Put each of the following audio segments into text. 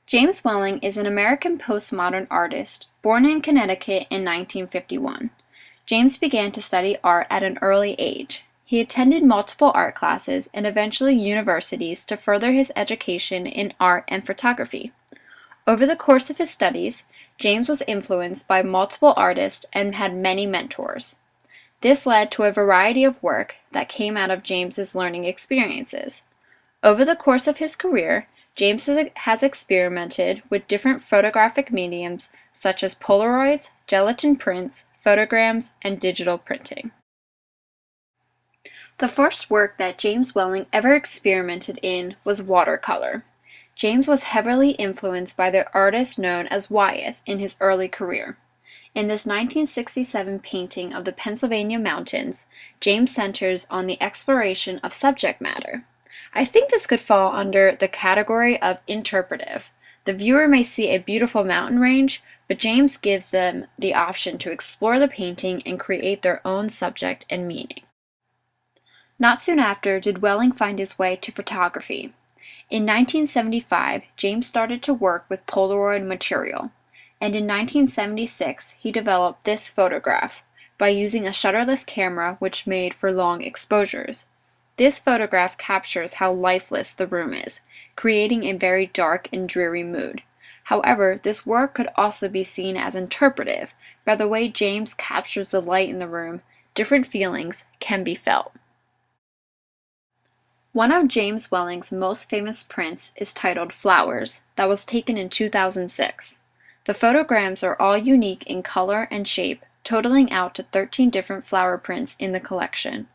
James Welling is an American postmodern artist, born in Connecticut in 1951. James began to study art at an early age. He attended multiple art classes and eventually universities to further his education in art and photography. Over the course of his studies, James was influenced by multiple artists and had many mentors. This led to a variety of work that came out of James's learning experiences. Over the course of his career, James has experimented with different photographic mediums such as Polaroids, gelatin prints, photograms, and digital printing. The first work that James Welling ever experimented in was watercolor. James was heavily influenced by the artist known as Wyeth in his early career. In this 1967 painting of the Pennsylvania mountains, James centers on the exploration of subject matter. I think this could fall under the category of interpretive. The viewer may see a beautiful mountain range, but James gives them the option to explore the painting and create their own subject and meaning. Not soon after did Welling find his way to photography. In 1975, James started to work with Polaroid material, and in 1976 he developed this photograph by using a shutterless camera which made for long exposures. This photograph captures how lifeless the room is, creating a very dark and dreary mood. However, this work could also be seen as interpretive. By the way James captures the light in the room, different feelings can be felt. One of James Welling's most famous prints is titled Flowers, that was taken in 2006. The photograms are all unique in color and shape, totaling out to 13 different flower prints in the collection.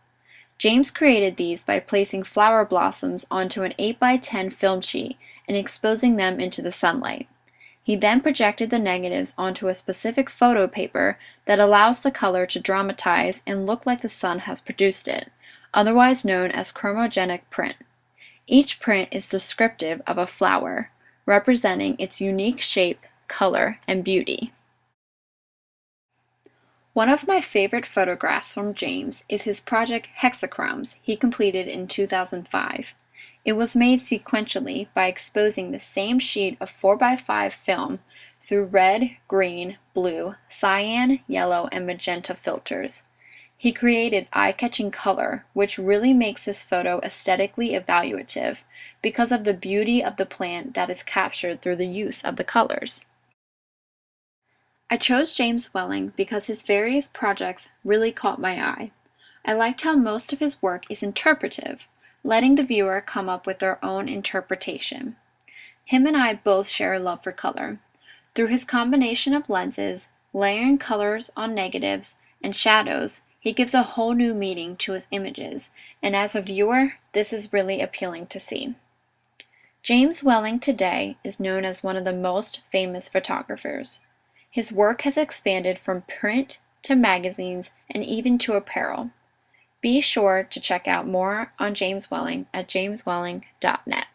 James created these by placing flower blossoms onto an 8x10 film sheet and exposing them into the sunlight. He then projected the negatives onto a specific photo paper that allows the color to dramatize and look like the sun has produced it, otherwise known as chromogenic print. Each print is descriptive of a flower, representing its unique shape, color, and beauty. One of my favorite photographs from James is his project Hexachromes he completed in 2005. It was made sequentially by exposing the same sheet of 4x5 film through red, green, blue, cyan, yellow, and magenta filters. He created eye-catching color, which really makes this photo aesthetically evaluative because of the beauty of the plant that is captured through the use of the colors. I chose James Welling because his various projects really caught my eye. I liked how most of his work is interpretive, letting the viewer come up with their own interpretation. Him and I both share a love for color. Through his combination of lenses, layering colors on negatives, and shadows, he gives a whole new meaning to his images, and as a viewer, this is really appealing to see. James Welling today is known as one of the most famous photographers. His work has expanded from print to magazines and even to apparel. Be sure to check out more on James Welling at jameswelling.net.